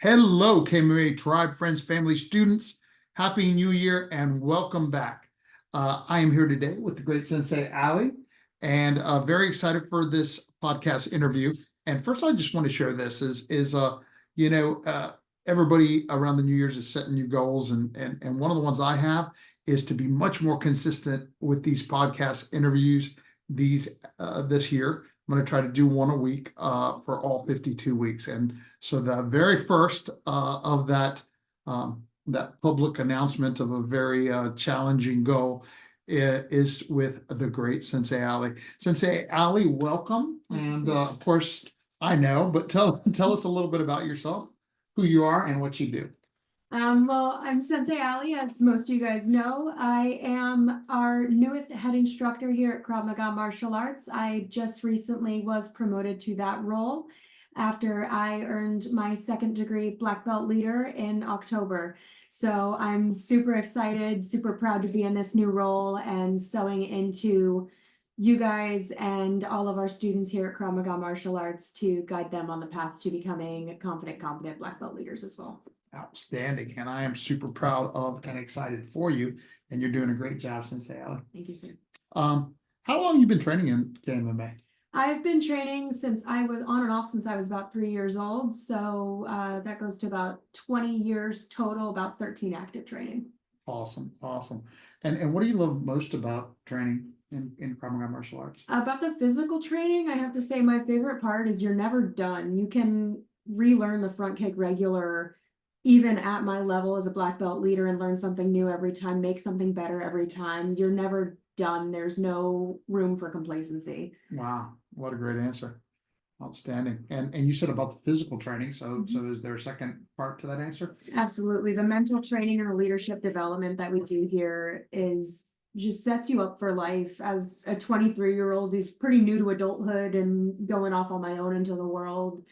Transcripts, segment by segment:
Hello, KMA Tribe, friends, family, students. Happy New Year and welcome back. I am here today with the great Sensei Allie and very excited for this podcast interview. And first, I just want to share this everybody around the New Year's is setting new goals. And one of the ones I have is to be much more consistent with these podcast interviews this year. I'm going to try to do one a week for all 52 weeks. And so the very first of that public announcement of a very challenging goal is with the great Sensei Allie. Sensei Allie, welcome. And of course, I know, but tell us a little bit about yourself, who you are and what you do. Well, I'm Sensei Allie, as most of you guys know. I am our newest head instructor here at Krav Maga Martial Arts. I just recently was promoted to that role after I earned my second degree black belt leader in October. So I'm super excited, super proud to be in this new role and sewing into you guys and all of our students here at Krav Maga Martial Arts to guide them on the path to becoming confident, competent black belt leaders as well. Outstanding. And I am super proud of and excited for you. And you're doing a great job, Sensei Allie. Thank you, sir. How long have you been training in KMMA? I've been training since I was on and off since I was about 3 years old. So that goes to about 20 years total, about 13 active training. Awesome. Awesome. And what do you love most about training in Krav Maga martial arts? About the physical training, I have to say my favorite part is you're never done. You can relearn the front kick regular even at my level as a black belt leader and learn something new every time, make something better every time. You're never done. There's no room for complacency. Wow, what a great answer. Outstanding. And you said about the physical training. So is there a second part to that answer? Absolutely. The mental training and the leadership development that we do here just sets you up for life. As a 23-year-old who's pretty new to adulthood and going off on my own into the world,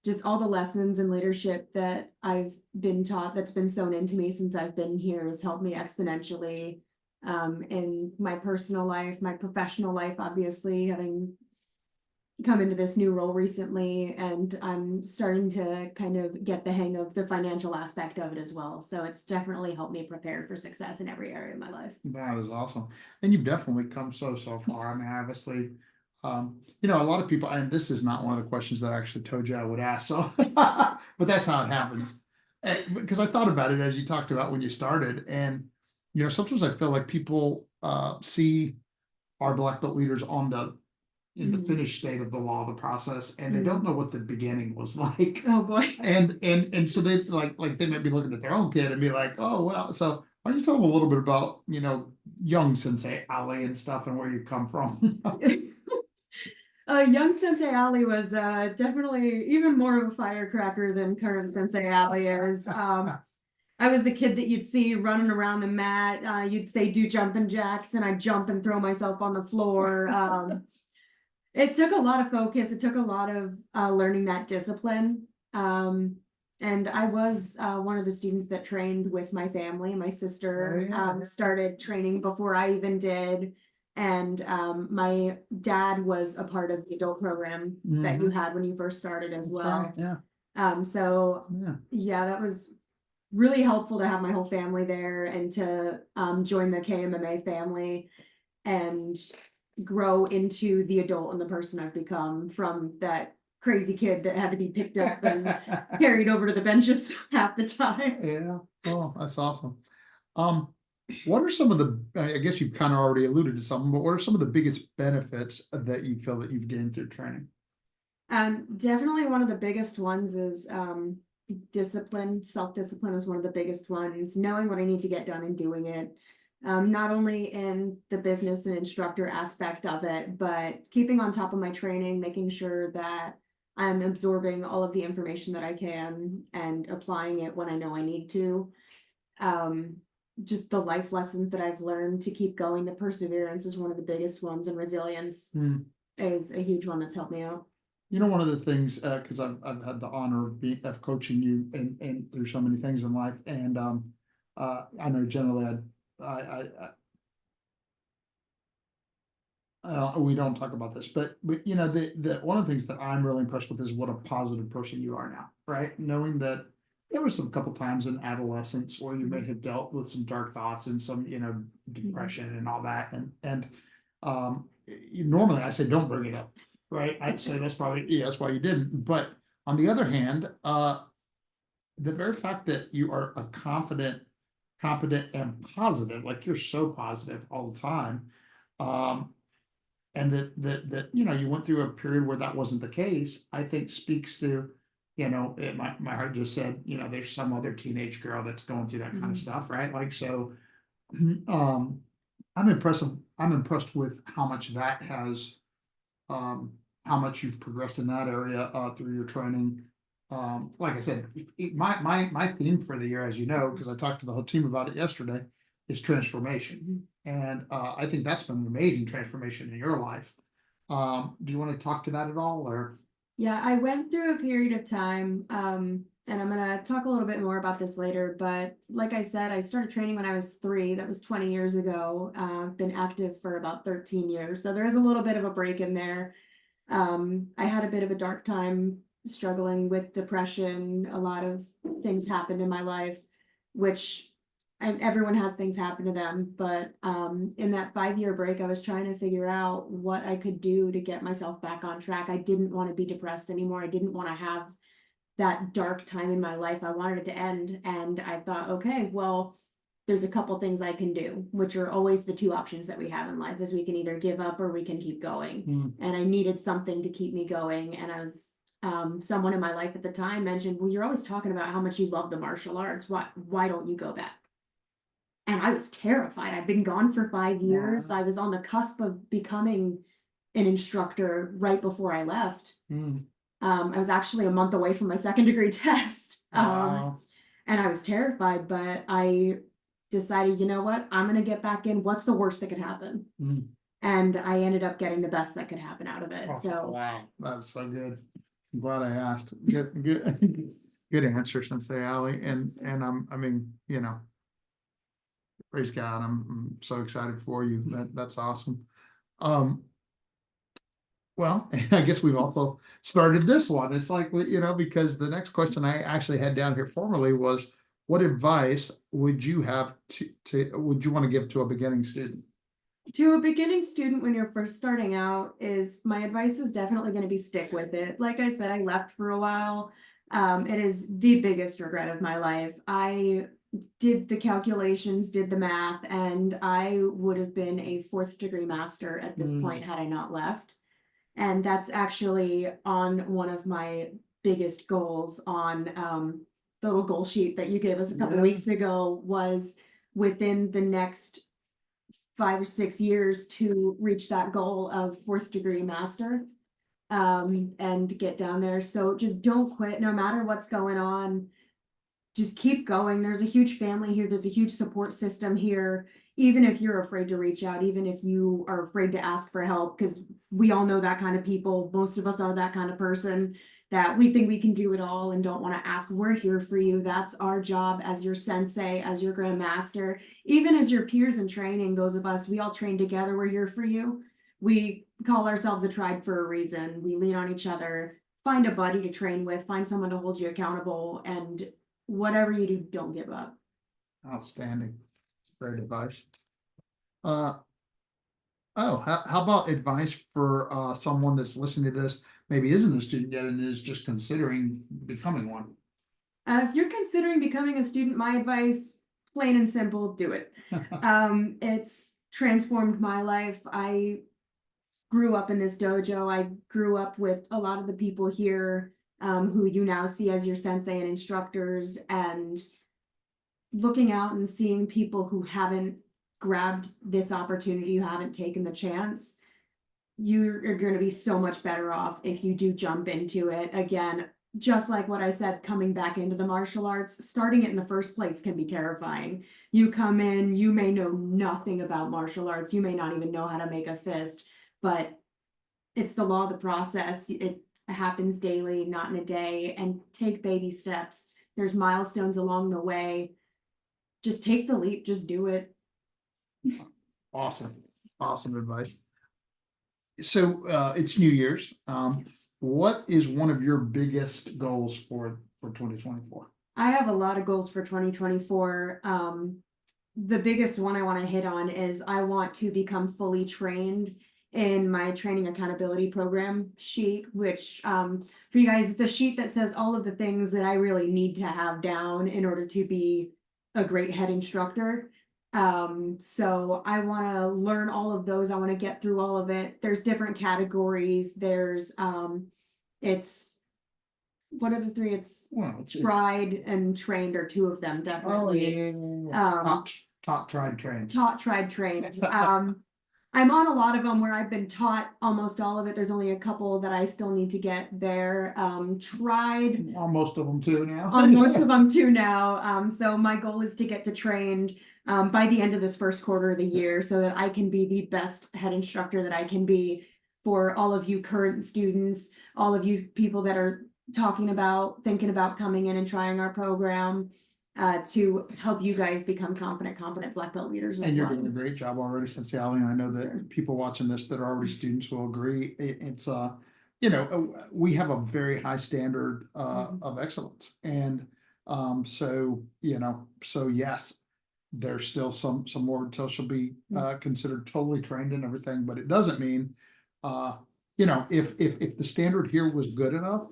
just all the lessons in leadership that I've been taught, that's been sewn into me since I've been here, has helped me exponentially in my personal life, my professional life, obviously, having come into this new role recently, and I'm starting to kind of get the hang of the financial aspect of it as well. So it's definitely helped me prepare for success in every area of my life. That is awesome. And you've definitely come so far. I mean, obviously, a lot of people, and this is not one of the questions that I actually told you I would ask, so but that's how it happens. Because I thought about it as you talked about when you started, and sometimes I feel like people see our black belt leaders in the finished state of the law, the process, and they don't know what the beginning was like. Oh boy. And so they like they might be looking at their own kid and be like, oh well. So why don't you tell them a little bit about young Sensei Allie and stuff and where you come from? Young Sensei Allie was definitely even more of a firecracker than current Sensei Allie is. I was the kid that you'd see running around the mat. You'd say do jumping jacks, and I'd jump and throw myself on the floor. It took a lot of focus. It took a lot of learning that discipline. And I was one of the students that trained with my family. My sister started training before I even did. And my dad was a part of the adult program that you had when you first started as well. Yeah. That was really helpful to have my whole family there and to join the KMMA family and grow into the adult and the person I've become from that crazy kid that had to be picked up and carried over to the benches half the time. Yeah. Oh, that's awesome. What are some of the, I guess you've kind of already alluded to some, but what are some of the biggest benefits that you feel that you've gained through training? Definitely one of the biggest ones is discipline. Self-discipline is one of the biggest ones. Knowing what I need to get done and doing it. Not only in the business and instructor aspect of it, but keeping on top of my training, making sure that I'm absorbing all of the information that I can and applying it when I know I need to. Just the life lessons that I've learned to keep going. The perseverance is one of the biggest ones, and resilience is a huge one that's helped me out. One of the things, because I've had the honor of coaching you and through so many things in life, and I know generally we don't talk about this, but the one of the things that I'm really impressed with is what a positive person you are now, right? Knowing that there was some couple times in adolescence where you may have dealt with some dark thoughts and some, depression and all that, normally I say don't bring it up, right? I'd say that's probably, yeah, that's why you didn't. But on the other hand, the very fact that you are a confident, competent, and positive, like you're so positive all the time, and that you went through a period where that wasn't the case, I think speaks to, my heart just said, there's some other teenage girl that's going through that kind of Mhm. stuff, right? Like, so, um, I'm impressed with how much that has, how much you've progressed in that area, through your training. Like I said, my theme for the year, as you know, because I talked to the whole team about it yesterday, is transformation. And I think that's been an amazing transformation in your life. Do you want to talk to that at all, or? Yeah, I went through a period of time, and I'm gonna talk a little bit more about this later, but like I said, I started training when I was 3. That was 20 years ago. Been active for about 13 years. So there is a little bit of a break in there. I had a bit of a dark time struggling with depression. A lot of things happened in my life, which everyone has things happen to them. But in that 5-year break, I was trying to figure out what I could do to get myself back on track. I didn't want to be depressed anymore. I didn't want to have that dark time in my life. I wanted it to end. And I thought, okay, well, there's a couple things I can do, which are always the 2 options that we have in life, is we can either give up or we can keep going. Mm, And I needed something to keep me going. And I was someone in my life at the time mentioned, well, you're always talking about how much you love the martial arts. Why don't you go back? And I was terrified. I'd been gone for 5 years. wow. I was on the cusp of becoming an instructor right before I left. Mm, I was actually a month away from my second degree test. wow. And I was terrified, but I decided, you know what? I'm going to get back in. What's the worst that could happen? Mm, And I ended up getting the best that could happen out of it. oh, So, wow, that's so good. I'm glad I asked. Good, good answer, Sensei Allie. And I mean, praise God, I'm so excited for you. That's awesome. Um, well, I guess we've also started this one. It's like, because the next question I actually had down here formally was, what advice would you have would you want to give to a beginning student? to a beginning student, when you're first starting out, is my advice is definitely going to be stick with it. Like I said, I left for a while. It is the biggest regret of my life. I did the calculations, did the math, and I would have been a 4th degree master at this point Mm, had I not left. And that's actually on one of my biggest goals on the little goal sheet that you gave us a couple yeah. weeks ago, was within the next 5 or 6 years to reach that goal of 4th degree master, and get down there. So just don't quit no matter what's going on. Just keep going. There's a huge family here. There's a huge support system here. Even if you're afraid to reach out, even if you are afraid to ask for help, because we all know that kind of people. Most of us are that kind of person, that we think we can do it all and don't want to ask. We're here for you. That's our job as your sensei, as your grandmaster, even as your peers in training. Those of us, we all train together. We're here for you. We call ourselves a tribe for a reason. We lean on each other. Find a buddy to train with, find someone to hold you accountable, and whatever you do, don't give up. Outstanding. Great advice. Uh, oh, how about advice for someone that's listening to this, maybe isn't a student yet and is just considering becoming one? If you're considering becoming a student, my advice, plain and simple, do it. It's transformed my life. I grew up in this dojo. I grew up with a lot of the people here, who you now see as your sensei and instructors, and looking out and seeing people who haven't grabbed this opportunity, who haven't taken the chance, you're going to be so much better off if you do jump into it. Again, just like what I said, coming back into the martial arts, starting it in the first place can be terrifying. You come in, you may know nothing about martial arts, you may not even know how to make a fist, but it's the law of the process. It happens daily, not in a day, and take baby steps. There's milestones along the way. Just take the leap, just do it. Awesome. Awesome advice. So it's New Year's. What is one of your biggest goals for 2024? I have a lot of goals for 2024. The biggest one I want to hit on is I want to become fully trained in my training accountability program sheet, which for you guys, it's a sheet that says all of the things that I really need to have down in order to be a great head instructor. So I want to learn all of those. I want to get through all of it. There's different categories. There's it's what are the three? It's Well, it's tried and trained are two of them, oh, definitely. yeah. Taught, tried, trained. Taught, tried, trained. I'm on a lot of them where I've been taught almost all of it. There's only a couple that I still need to get there. Tried On most of them too now. on most of them too now. So my goal is to get to trained by the end of this first quarter of the year so that I can be the best head instructor that I can be for all of you current students, all of you people that are thinking about coming in and trying our program to help you guys become confident black belt leaders. And you're doing a great job already, Sensei Allie, and I know that Sure. people watching this that are already students will agree. It's you know, we have a very high standard of excellence, and so you know, so yes, there's still some more until she'll be considered totally trained and everything, but it doesn't mean you know, if the standard here was good enough,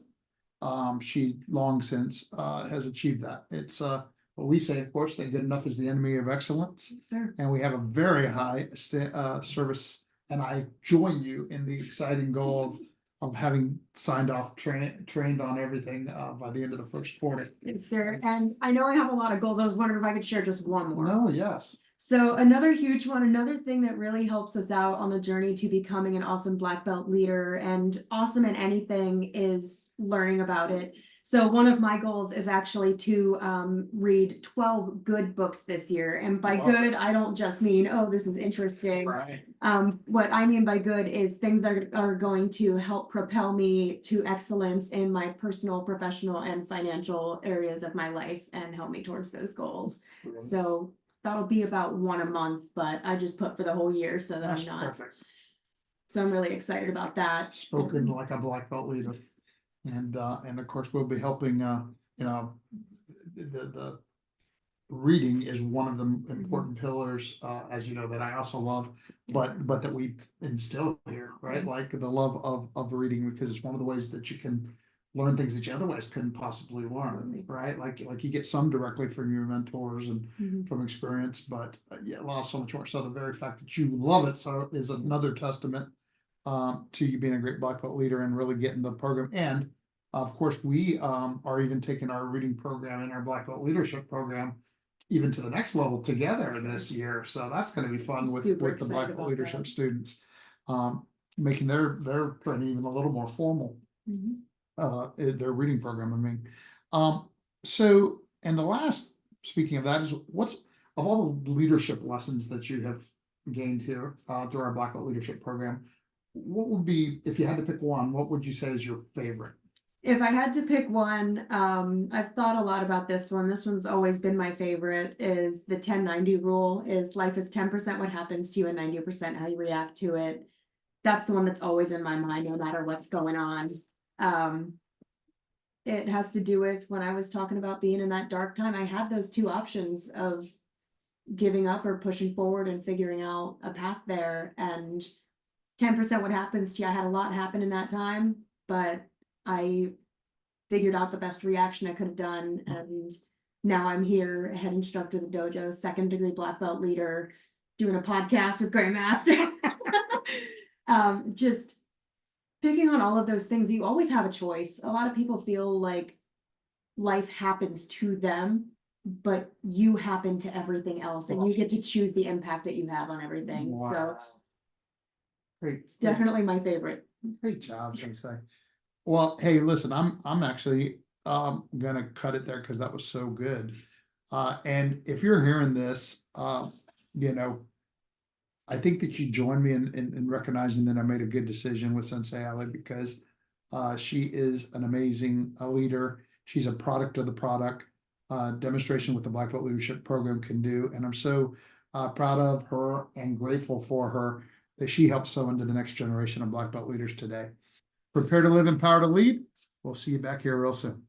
she long since has achieved that. It's what we say, of course, that good enough is the enemy of excellence. Sir. And we have a very high service, and I join you in the exciting goal of having signed off, trained on everything by the end of the first quarter. Yes, sir. And I know I have a lot of goals. I was wondering if I could share just one more. No, yes. So another huge one, another thing that really helps us out on the journey to becoming an awesome black belt leader and awesome in anything is learning about it. So one of my goals is actually to read 12 good books this year. And by good, I don't just mean, oh, this is interesting. Right. What I mean by good is things that are going to help propel me to excellence in my personal, professional, and financial areas of my life and help me towards those goals. So that'll be about one a month, but I just put for the whole year so that That's I'm not. perfect. So I'm really excited about that. Spoken like a black belt leader. And of course, we'll be helping, you know, the reading is one of the important pillars, as you know, that I also love, but that we instill here, right? Like the love of reading, because it's one of the ways that you can learn things that you otherwise couldn't possibly learn, right? Like you get some directly from your mentors and from experience, but yeah, so much more. So the very fact that you love it so is another testament to you being a great black belt leader and really getting the program. And of course, we are even taking our reading program and our black belt leadership program even to the next level together this year. So that's going to be fun with the black belt leadership students, making their training even a little more formal. Their reading program, I mean. So, and the last, speaking of that, is what's of all the leadership lessons that you have gained here through our black belt leadership program, what would be, if you had to pick one, what would you say is your favorite? If I had to pick one, I've thought a lot about this one. This one's always been my favorite, is the 10-90 rule. Is life is 10% what happens to you and 90% how you react to it. That's the one that's always in my mind, no matter what's going on. It has to do with when I was talking about being in that dark time, I had those two options of giving up or pushing forward and figuring out a path there. And 10% what happens to you. I had a lot happen in that time, but I figured out the best reaction I could have done. And now I'm here, head instructor of the dojo, 2nd degree black belt leader, doing a podcast with Grandmaster. Just picking on all of those things. You always have a choice. A lot of people feel like life happens to them, but you happen to everything else, and you get to choose the impact that you have on everything. Wow. So Great. it's definitely my favorite. Great job, Sensei. Well, hey, listen, I'm actually gonna cut it there because that was so good. And if you're hearing this, you know, I think that you join me in recognizing that I made a good decision with Sensei Allie, because she is an amazing leader. She's a product of the product demonstration what the Black Belt Leadership Program can do. And I'm so proud of her and grateful for her that she helps sow into the next generation of Black Belt leaders today. Prepare to live, empower to lead. We'll see you back here real soon.